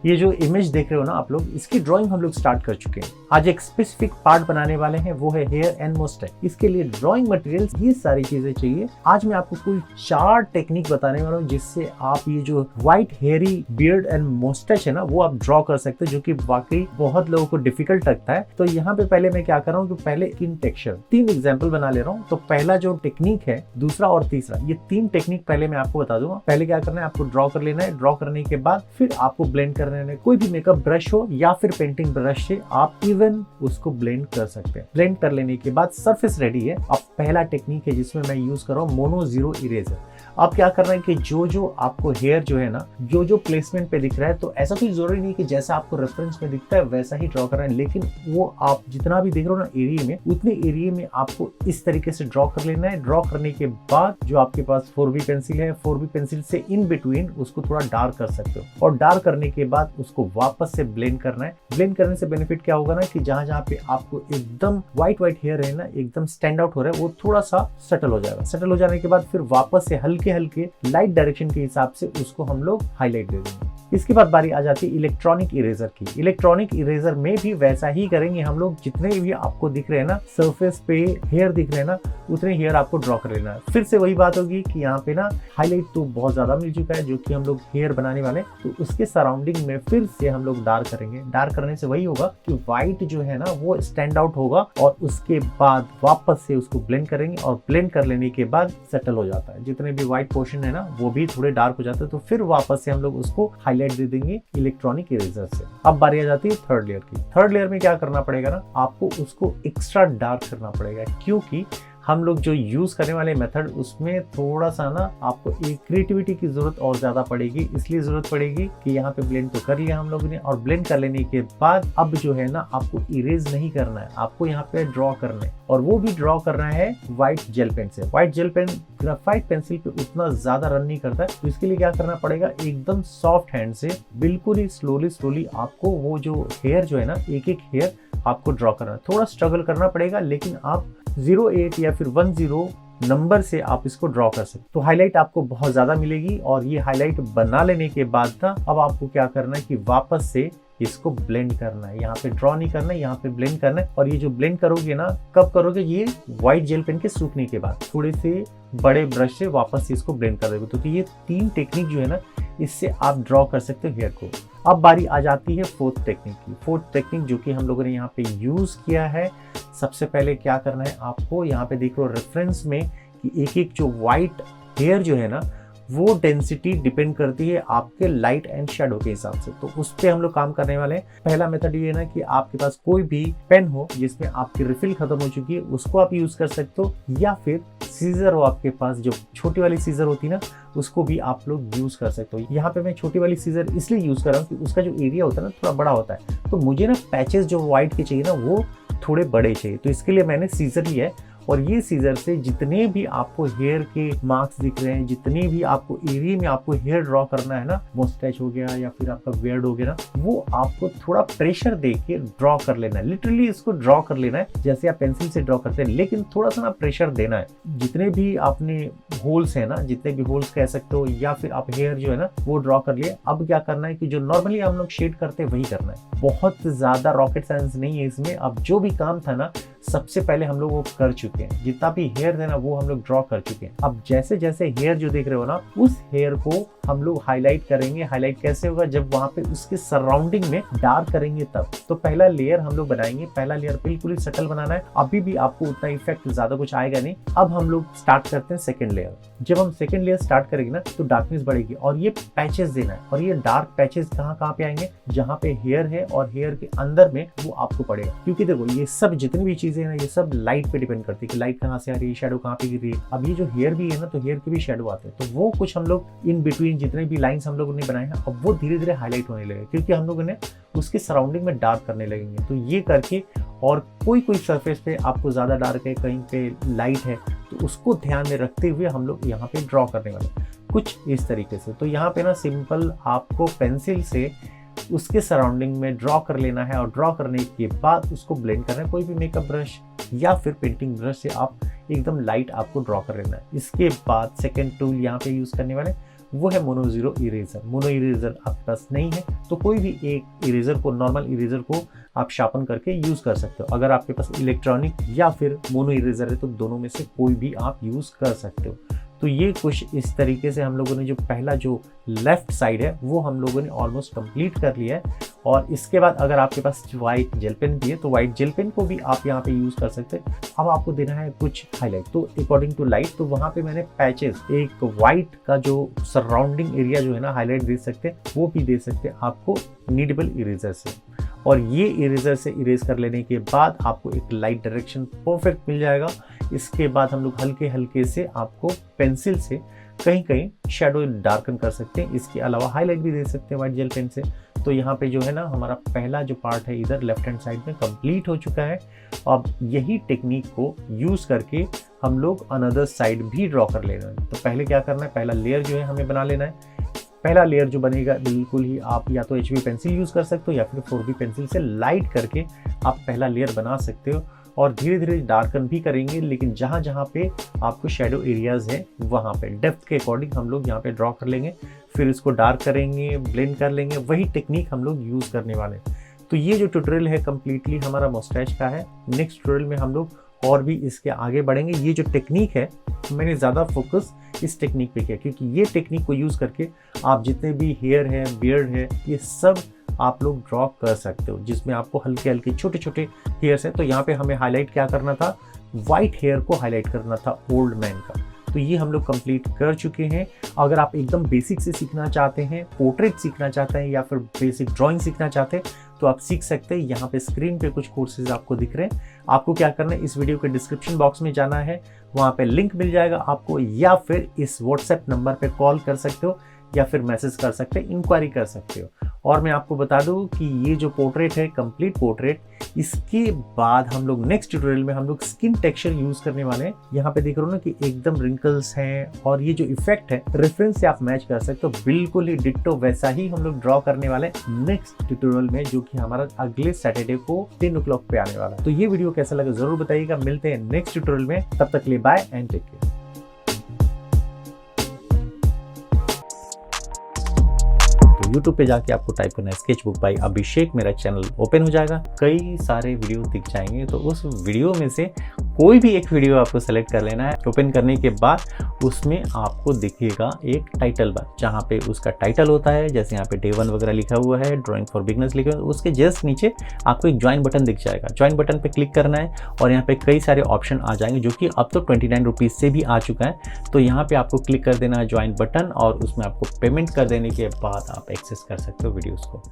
ये जो इमेज देख रहे हो ना आप लोग, इसकी ड्राइंग हम लोग स्टार्ट कर चुके हैं। आज एक स्पेसिफिक पार्ट बनाने वाले हैं, वो है हेयर एंड मोस्टैच। इसके लिए ड्राइंग मटेरियल्स, ये सारी चीजें चाहिए। आज मैं आपको कुल 4 टेक्निक बताने वाला हूँ जिससे आप ये जो व्हाइट हेयरी बियर्ड एंड मोस्टैच है ना, वो आप ड्रॉ कर सकते हो, जो कि वाकई बहुत लोगों को डिफिकल्ट लगता है। तो यहाँ पे पहले मैं क्या कर रहा हूँ कि पहले स्किन टेक्सचर 3 एग्जाम्पल बना ले रहा हूँ। तो पहला जो टेक्निक है, दूसरा और तीसरा, ये 3 टेक्निक पहले मैं आपको बता दूंगा। पहले क्या करना है, आपको ड्रॉ कर लेना है। ड्रॉ करने के बाद फिर आपको ब्लेंड करने है। कोई भी मेकअप ब्रश हो या फिर पेंटिंग ब्रश से आप इवन उसको ब्लेंड कर सकते हैं। ब्लेंड कर लेने के बाद सरफेस रेडी है। अब पहला टेक्निक है जिसमें मैं यूज कर रहा हूँ मोनो जीरो इरेजर। अब क्या करना है कि जो आपको हेयर जो है ना, जो प्लेसमेंट पे दिख रहा है, तो ऐसा कोई जरूरी नहीं कि जैसा आपको रेफरेंस में दिखता है वैसा ही ड्रॉ करना है, लेकिन वो आप जितना भी देख रहे हो ना एरिया में, उतने एरिया में आपको इस तरीके से ड्रॉ कर लेना है। ड्रॉ करने के बाद जो आपके पास 4B पेंसिल है, 4B पेंसिल से इन बिटवीन उसको थोड़ा डार्क कर सकते हो, और डार्क करने के बाद उसको वापस से ब्लेंड करना है। ब्लेंड करने से बेनिफिट क्या होगा ना कि जहां पे आपको एकदम व्हाइट हेयर है ना, एकदम स्टैंड आउट हो रहा है, वो थोड़ा सा सेटल हो जाएगा। सेटल हो जाने के बाद फिर वापस से हल्के लाइट डायरेक्शन के हिसाब से उसको हम लोग हाईलाइट दे देंगे। इसके बाद बारी आ जाती है इलेक्ट्रॉनिक इरेजर की। इलेक्ट्रॉनिक इरेजर में भी वैसा ही करेंगे हम लोग। जितने भी आपको दिख रहे हैं ना सरफेस पे हेयर दिख रहे हैं ना, उतने हेयर आपको ड्रॉ कर लेना है। फिर से वही बात होगी कि यहाँ पे ना हाईलाइट तो बहुत ज्यादा मिल चुका है, जो कि हम लोग हेयर बनाने वाले, तो उसके सराउंडिंग में फिर से हम लोग डार्क करेंगे। डार्क करने से वही होगा कि व्हाइट जो है ना वो स्टैंड आउट होगा, और उसके बाद वापस से उसको ब्लेंड करेंगे, और ब्लेंड कर लेने के बाद सेटल हो जाता है। जितने भी व्हाइट पोर्शन है ना वो भी थोड़े डार्क हो जाते हैं, तो फिर वापस से हम लोग उसको हाईलाइट दे देंगे इलेक्ट्रॉनिक इरेजर से। अब बारी आ जाती है थर्ड लेयर की। थर्ड लेयर में क्या करना पड़ेगा ना, आपको उसको एक्स्ट्रा डार्क करना पड़ेगा, क्योंकि हम लोग जो यूज करने वाले मेथड, उसमें थोड़ा सा ना आपको एक क्रिएटिविटी की जरूरत और ज्यादा पड़ेगी। इसलिए जरूरत पड़ेगी कि यहाँ पे ब्लेंड तो कर लिया हम लोगों ने, और ब्लेंड कर लेने के बाद अब जो है ना आपको इरेज नहीं करना है, आपको यहाँ पे ड्रॉ करना है, और वो भी ड्रॉ करना है व्हाइट जेल पेन से। White gel pen graphite pencil पे उतना ज्यादा रन नहीं करता है, तो इसके लिए क्या करना पड़ेगा, एकदम सॉफ्ट हैंड से बिल्कुल ही स्लोली आपको वो जो हेयर जो है ना, एक हेयर आपको ड्रॉ करना है। थोड़ा स्ट्रगल करना पड़ेगा, लेकिन आप 08 या फिर 10 नंबर से आप इसको ड्रॉ कर सकते। तो हाईलाइट आपको बहुत ज्यादा मिलेगी, और ये हाईलाइट बना लेने के बाद ना अब आपको क्या करना है कि वापस से इसको ब्लेंड करना है। यहाँ पे ड्रॉ नहीं करना है, यहाँ पे ब्लेंड करना है। और ये जो ब्लेंड करोगे ना, कब करोगे, ये व्हाइट जेल पेन के सूखने के बाद थोड़े से बड़े ब्रश से वापस से इसको ब्लेंड कर दोगे। तो ये 3 टेक्निक जो है ना, इससे आप ड्रॉ कर सकते हो हेयर को। अब बारी आ जाती है फोर्थ टेक्निक की। फोर्थ टेक्निक जो कि हम लोगों ने यहाँ पे यूज किया है, सबसे पहले क्या करना है, आपको यहाँ पे देख लो रेफरेंस में कि एक जो व्हाइट हेयर जो है ना, वो डेंसिटी डिपेंड करती है आपके लाइट एंड शेडो के हिसाब से। तो उस पे हम लोग काम करने वाले हैं। पहला मेथड ये है ना कि आपके पास कोई भी पेन हो जिसमें आपकी रिफिल खत्म हो चुकी है, उसको आप यूज कर सकते हो, या फिर सीजर हो आपके पास, जो छोटी वाली सीजर होती है ना, उसको भी आप लोग यूज कर सकते हो। यहाँ पे मैं छोटी वाली सीजर इसलिए यूज कर रहा हूँ कि उसका जो एरिया होता है ना थोड़ा बड़ा होता है, तो मुझे ना पैचेस जो व्हाइट के चाहिए ना वो थोड़े बड़े चाहिए, तो इसके लिए मैंने सीजर लिया है। और ये सीजर से जितने भी आपको हेयर के मार्क्स दिख रहे हैं, जितने भी आपको एरिया में आपको हेयर ड्रॉ करना है ना, मोस्टैच हो गया या फिर आपका बियर्ड हो गया ना, वो आपको थोड़ा प्रेशर देके ड्रॉ कर लेना है। लिटरली इसको ड्रॉ कर लेना है जैसे आप पेंसिल से ड्रॉ करते हैं, लेकिन थोड़ा सा ना प्रेशर देना है। जितने भी आपने होल्स है ना, जितने भी होल्स कह सकते हो, या फिर आप हेयर जो है ना वो ड्रॉ कर लिए। अब क्या करना है कि जो नॉर्मली हम लोग शेड करते हैं वही करना है। बहुत ज्यादा रॉकेट साइंस नहीं है इसमें। अब जो भी काम था ना सबसे पहले हम लोग वो कर चुके हैं, जितना भी हेयर है ना वो हम लोग ड्रॉ कर चुके हैं। अब जैसे जैसे हेयर जो देख रहे हो ना, उस हेयर को हम लोग हाईलाइट करेंगे। हाईलाइट कैसे होगा, जब वहां पे उसके सराउंडिंग में डार्क करेंगे तब। तो पहला लेयर हम लोग बनाएंगे, पहला लेयर बिल्कुल ही सटल बनाना है। अभी भी आपको उतना इफेक्ट ज्यादा कुछ आएगा नहीं। अब हम लोग स्टार्ट करते हैं सेकंड लेयर। जब हम सेकंड लेयर स्टार्ट करेंगे ना तो डार्कनेस बढ़ेगी, और ये पैचेस देना है। और ये डार्क पैचेस कहाँ पे आएंगे, जहाँ पे हेयर है और हेयर के अंदर में वो आपको पड़ेगा। क्योंकि देखो ये सब जितनी भी चीजें हैं ये सब लाइट पे डिपेंड करती है कि लाइट कहाँ से आ रही है, शेडो कहाँ पे गिर रही है। अब ये जो हेयर भी है ना, तो हेयर के भी शेडो आते हैं, तो वो कुछ हम लोग इन बिटवीन जितने भी लाइंस हम लोगों ने बनाए हैं, अब वो धीरे धीरे हाईलाइट होने लगे, क्योंकि हम लोगों ने उसके सराउंडिंग में डार्क करने लगेंगे। तो ये करके, और कोई सरफेस पे आपको ज्यादा डार्क है, कहीं पे लाइट है, तो उसको ध्यान में रखते हुए हम लोग यहाँ पे ड्रॉ करने वाले कुछ इस तरीके से। तो यहाँ पे ना सिंपल आपको पेंसिल से उसके सराउंडिंग में ड्रॉ कर लेना है, और ड्रॉ करने के बाद उसको ब्लेंड करना है। कोई भी मेकअप ब्रश या फिर पेंटिंग ब्रश से आप एकदम लाइट आपको ड्रॉ कर लेना है। इसके बाद सेकेंड टूल यहाँ पे यूज करने वाले, वो है mono zero eraser. Mono eraser आपके पास नहीं है तो कोई भी एक इरेजर को, नॉर्मल इरेजर को आप शार्पन करके यूज कर सकते हो। अगर आपके पास इलेक्ट्रॉनिक या फिर मोनो इरेजर है तो दोनों में से कोई भी आप यूज कर सकते हो। तो ये कुछ इस तरीके से हम लोगों ने जो पहला जो लेफ्ट साइड है वो हम लोगों ने ऑलमोस्ट कंप्लीट कर लिया है। और इसके बाद अगर आपके पास वाइट जेल पेन भी है तो वाइट जेल पेन को भी आप यहाँ पे यूज कर सकते हैं। अब आपको देना है कुछ हाईलाइट, तो अकॉर्डिंग टू लाइट तो वहाँ पे मैंने पैचेस, एक वाइट का जो सराउंडिंग एरिया जो है ना हाईलाइट दे सकते हैं, वो भी दे सकते हैं आपको नीडेबल इरेजर से। और ये इरेजर से इरेज कर लेने के बाद आपको एक लाइट डायरेक्शन परफेक्ट मिल जाएगा। इसके बाद हम लोग हल्के हल्के से आपको पेंसिल से कहीं कहीं शेडो डार्कन कर सकते हैं। इसके अलावा हाईलाइट भी दे सकते हैं वाइट जेल पेन से। तो यहाँ पे जो है ना हमारा पहला जो पार्ट है इधर लेफ्ट हैंड साइड में कंप्लीट हो चुका है। अब यही टेक्निक को यूज करके हम लोग अनदर साइड भी ड्रॉ कर लेना है। तो पहले क्या करना है, पहला लेयर जो है हमें बना लेना है। पहला लेयर जो बनेगा बिल्कुल ही आप या तो HB पेंसिल यूज कर सकते हो या फिर 4B पेंसिल से लाइट करके आप पहला लेयर बना सकते हो। और धीरे धीरे डार्कन भी करेंगे, लेकिन जहाँ जहाँ पे आपको शेडो एरियाज है वहाँ पे डेप्थ के अकॉर्डिंग हम लोग यहाँ पे ड्रॉ कर लेंगे। फिर इसको डार्क करेंगे, ब्लेंड कर लेंगे, वही टेक्निक हम लोग यूज करने वाले हैं। तो ये जो ट्यूटोरियल है कम्प्लीटली हमारा मस्टैच का है। नेक्स्ट ट्यूटोरियल में हम लोग और भी इसके आगे बढ़ेंगे। ये जो टेक्निक है मैंने ज़्यादा फोकस इस टेक्निक पे किया क्योंकि ये टेक्निक को यूज़ करके आप जितने भी हेयर है, बियर्ड है, ये सब आप लोग ड्रॉ कर सकते हो, जिसमें आपको हल्के हल्के छोटे छोटे हेयर्स हैं। तो यहाँ पे हमें हाईलाइट क्या करना था, वाइट हेयर को हाईलाइट करना था ओल्ड मैन का। तो ये हम लोग कंप्लीट कर चुके हैं। अगर आप एकदम बेसिक से सीखना चाहते हैं, पोर्ट्रेट सीखना चाहते हैं या फिर बेसिक ड्राइंग सीखना चाहते हैं तो आप सीख सकते हैं। यहाँ पे स्क्रीन पे कुछ कोर्सेज आपको दिख रहे हैं। आपको क्या करना है, इस वीडियो के डिस्क्रिप्शन बॉक्स में जाना है, वहाँ पे लिंक मिल जाएगा आपको, या फिर इस व्हाट्सएप नंबर पे कॉल कर सकते हो या फिर मैसेज कर सकते हैं, इंक्वायरी कर सकते हो। और मैं आपको बता दूं कि ये जो पोर्ट्रेट है कंप्लीट पोर्ट्रेट, इसके बाद हम लोग नेक्स्ट ट्यूटोरियल में हम लोग स्किन टेक्सचर यूज करने वाले हैं। यहाँ पे देख रहे हो ना कि एकदम रिंकल्स हैं और ये जो इफेक्ट है रेफरेंस से आप मैच कर सकते हो, बिल्कुल ही डिट्टो वैसा ही हम लोग ड्रॉ करने वाले हैं नेक्स्ट ट्यूटोरियल में, जो कि हमारा अगले सैटरडे को 10 o'clock पे आने वाला है। तो ये वीडियो कैसा लगा जरूर बताइएगा। मिलते हैं नेक्स्ट ट्यूटोरियल में, तब तक के लिए bye and take care. YouTube पे जाके आपको टाइप करना है स्केचबुक बाय अभिषेक, मेरा चैनल ओपन हो जाएगा, कई सारे वीडियो दिख जाएंगे। तो उस वीडियो में से कोई भी एक वीडियो आपको सेलेक्ट कर लेना है। ओपन करने के बाद उसमें आपको दिखेगा एक टाइटल बार, जहाँ पे उसका टाइटल होता है, जैसे यहाँ पे Day 1 वगैरह लिखा हुआ है, ड्राइंग फॉर बिगनर्स लिखा हुआ है, उसके जस्ट नीचे आपको एक ज्वाइन बटन दिख जाएगा। ज्वाइन बटन पे क्लिक करना है और यहाँ पे कई सारे ऑप्शन आ जाएंगे, जो कि अब तो 29 रुपीज़ से भी आ चुका है। तो यहाँ पे आपको क्लिक कर देना है ज्वाइन बटन और उसमें आपको पेमेंट कर देने के बाद आप एक्सेस कर सकते हो वीडियोज़ को।